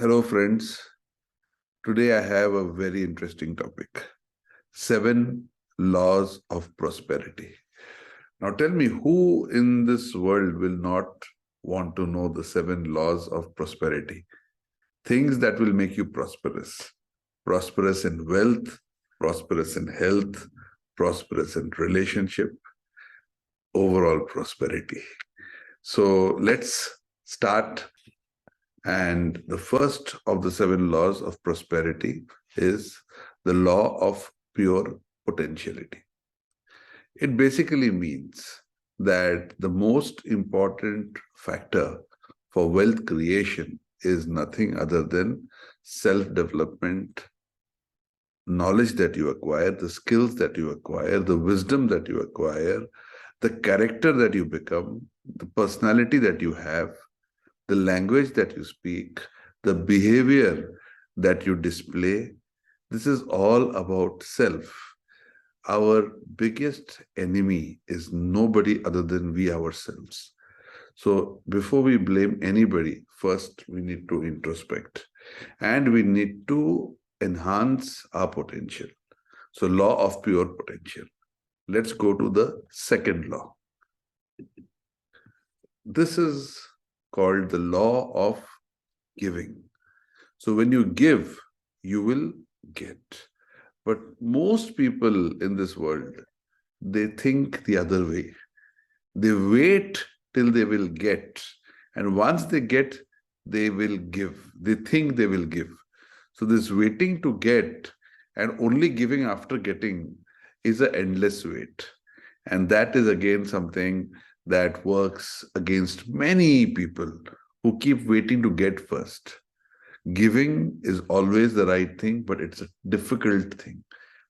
Hello, friends. Today I have a very interesting topic. 7 laws of prosperity. Now tell me, who in this world will not want to know the 7 laws of prosperity? Things that will make you prosperous. Prosperous in wealth, prosperous in health, prosperous in relationship, overall prosperity. So let's start. And the first of the 7 laws of prosperity is the law of pure potentiality. It basically means that the most important factor for wealth creation is nothing other than self-development, knowledge that you acquire, the skills that you acquire, the wisdom that you acquire, the character that you become, the personality that you have, the language that you speak, the behavior that you display. This is all about self. Our biggest enemy is nobody other than we ourselves. So before we blame anybody, first we need to introspect and we need to enhance our potential. So law of pure potential. Let's go to the second law. This is called the law of giving. So when you give, you will get. But most people in this world, they think the other way. They wait till they will get. And once they get, they will give. They think they will give. So this waiting to get and only giving after getting is an endless wait. And that is again something that works against many people who keep waiting to get first. Giving is always the right thing, but it's a difficult thing.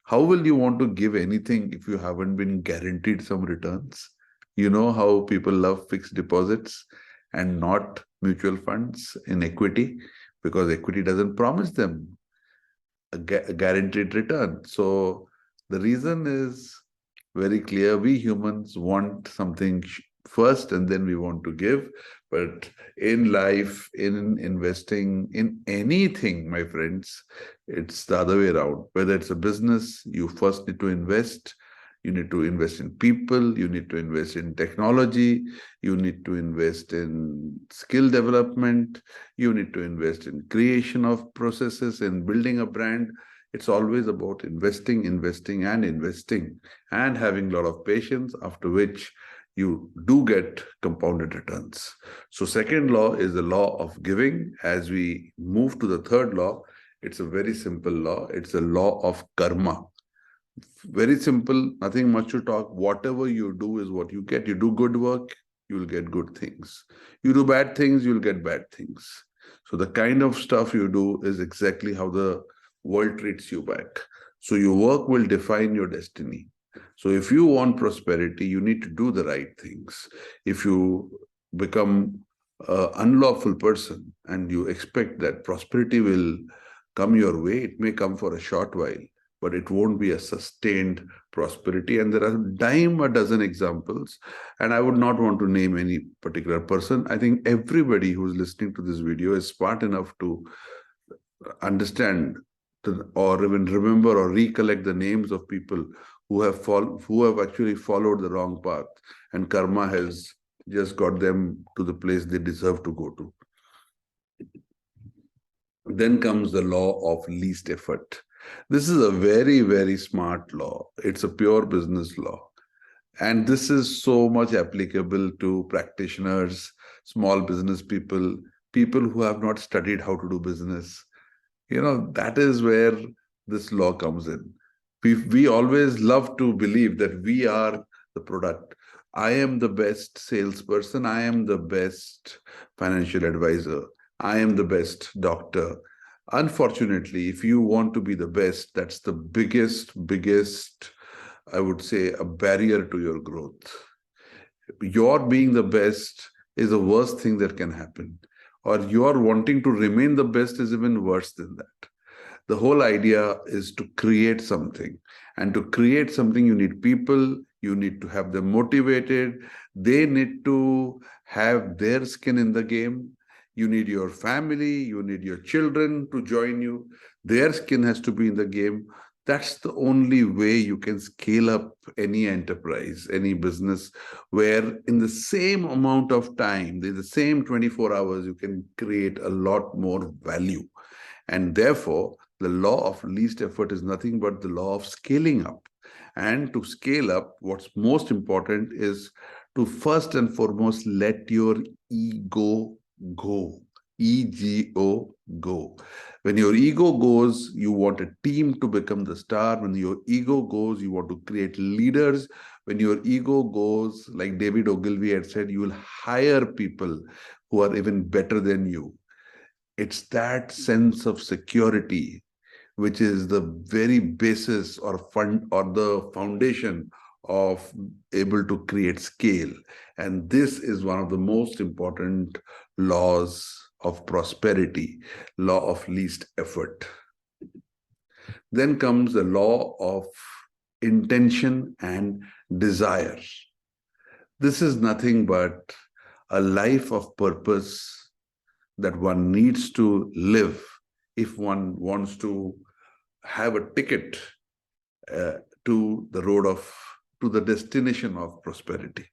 How will you want to give anything if you haven't been guaranteed some returns? You know how people love fixed deposits and not mutual funds in equity, because equity doesn't promise them a guaranteed return. So the reason is very clear. We humans want something first and then we want to give. But in life, in investing, in anything, my friends, it's the other way around. Whether it's a business, you first need to invest. You need to invest in people. You need to invest in technology. You need to invest in skill development. You need to invest in creation of processes, in building a brand. It's always about investing, investing, and investing, and having a lot of patience, after which you do get compounded returns. So second law is the law of giving. As we move to the third law, it's a very simple law. It's a law of karma. Very simple, nothing much to talk. Whatever you do is what you get. You do good work, you will get good things. You do bad things, you'll get bad things. So the kind of stuff you do is exactly how the world treats you back. So your work will define your destiny. So if you want prosperity, you need to do the right things. If you become an unlawful person and you expect that prosperity will come your way, it may come for a short while, but it won't be a sustained prosperity. And there are a dozen examples, and I would not want to name any particular person. I think everybody who's listening to this video is smart enough to understand or even remember or recollect the names of people who have actually followed the wrong path, and karma has just got them to the place they deserve to go to. Then comes the law of least effort. This is a very, very smart law. It's a pure business law. And this is so much applicable to practitioners, small business people, people who have not studied how to do business. You know, that is where this law comes in. We always love to believe that we are the product. I am the best salesperson. I am the best financial advisor. I am the best doctor. Unfortunately, if you want to be the best, that's the biggest, I would say, a barrier to your growth. Your being the best is the worst thing that can happen. Or your wanting to remain the best is even worse than that. The whole idea is to create something. And to create something, you need people, you need to have them motivated, they need to have their skin in the game. You need your family, you need your children to join you. Their skin has to be in the game. That's the only way you can scale up any enterprise, any business, where in the same amount of time, in the same 24 hours, you can create a lot more value. And therefore, the law of least effort is nothing but the law of scaling up. And to scale up, what's most important is to first and foremost let your ego go. EGO, go. When your ego goes, you want a team to become the star. When your ego goes, you want to create leaders. When your ego goes, like David Ogilvy had said, you will hire people who are even better than you. It's that sense of security which is the very basis or fund or the foundation of able to create scale. And this is one of the most important laws of prosperity, law of least effort. Then comes the law of intention and desire. This is nothing but a life of purpose that one needs to live if one wants to have a ticket to the destination of prosperity.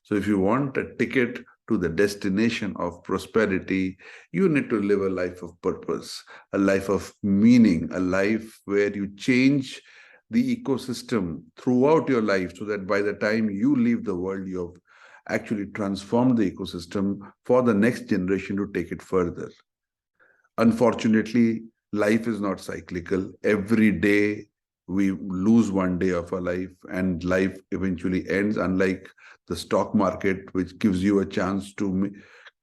So if you want a ticket to the destination of prosperity, you need to live a life of purpose, a life of meaning, a life where you change the ecosystem throughout your life so that by the time you leave the world, you have actually transformed the ecosystem for the next generation to take it further. Unfortunately, life is not cyclical. Every day we lose one day of our life and life eventually ends, unlike the stock market, which gives you a chance to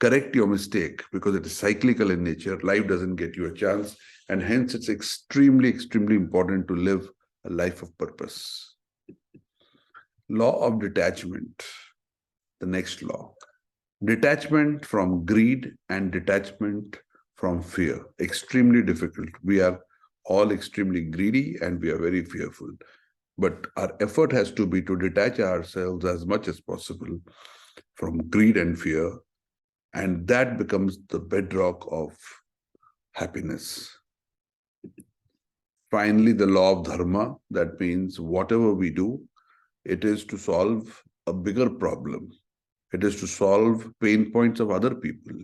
correct your mistake because it is cyclical in nature. Life doesn't get you a chance, and hence it's extremely, extremely important to live a life of purpose. Law of detachment, the next law. Detachment from greed and detachment from fear. Extremely difficult. We are all extremely greedy and we are very fearful. But our effort has to be to detach ourselves as much as possible from greed and fear. And that becomes the bedrock of happiness. Finally, the law of dharma. That means whatever we do, it is to solve a bigger problem. It is to solve pain points of other people.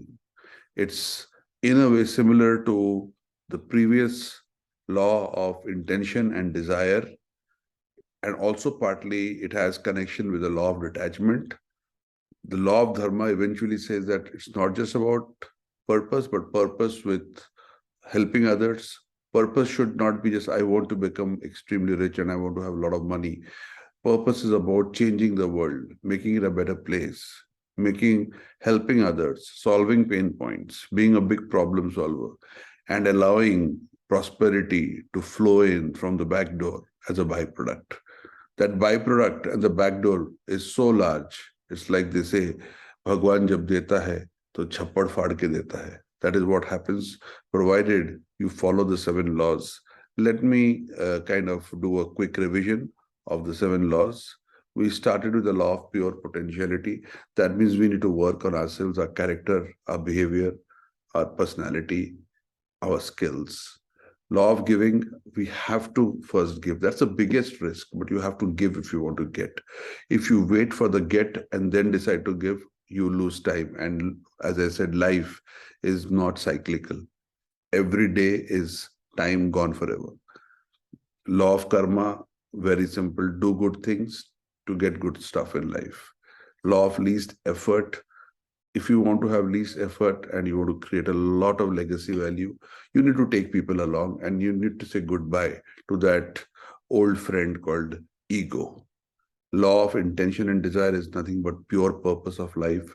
It's in a way similar to the previous law of intention and desire. And also partly it has connection with the law of detachment. The law of dharma eventually says that it's not just about purpose, but purpose with helping others. Purpose should not be just, I want to become extremely rich and I want to have a lot of money. Purpose is about changing the world, making it a better place, helping others, solving pain points, being a big problem solver, and allowing prosperity to flow in from the back door as a byproduct. That byproduct and the back door is so large. It's like they say, Bhagwan jab deta hai, to chappad faad ke deta hai. That is what happens, provided you follow the 7 laws. Let me kind of do a quick revision of the 7 laws. We started with the law of pure potentiality. That means we need to work on ourselves, our character, our behavior, our personality, our skills. Law of giving, we have to first give. That's the biggest risk, but you have to give if you want to get. If you wait for the get and then decide to give, you lose time. And as I said, life is not cyclical. Every day is time gone forever. Law of karma, very simple. Do good things to get good stuff in life. Law of least effort. If you want to have least effort and you want to create a lot of legacy value, you need to take people along and you need to say goodbye to that old friend called ego. Law of intention and desire is nothing but pure purpose of life,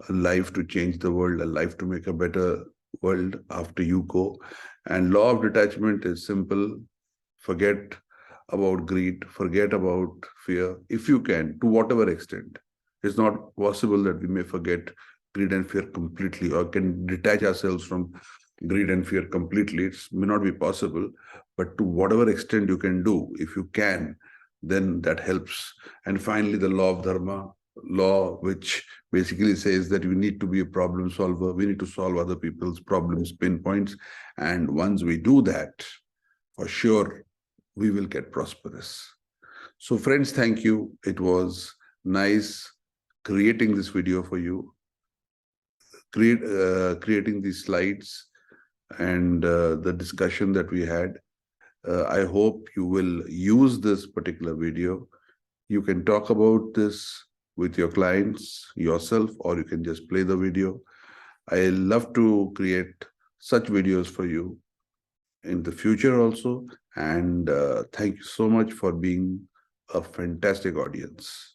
a life to change the world, a life to make a better world after you go. And law of detachment is simple. Forget about greed, forget about fear, if you can, to whatever extent. It's not possible that we may forget greed and fear completely or can detach ourselves from greed and fear completely. It may not be possible, but to whatever extent you can do, if you can, then that helps. And finally, the law of dharma, law, which basically says that we need to be a problem solver. We need to solve other people's problems, pinpoints. And once we do that, for sure, we will get prosperous. So friends, thank you. It was nice creating this video for you, creating these slides and the discussion that we had. I hope you will use this particular video. You can talk about this with your clients, yourself, or you can just play the video. I love to create such videos for you in the future also. And thank you so much for being a fantastic audience.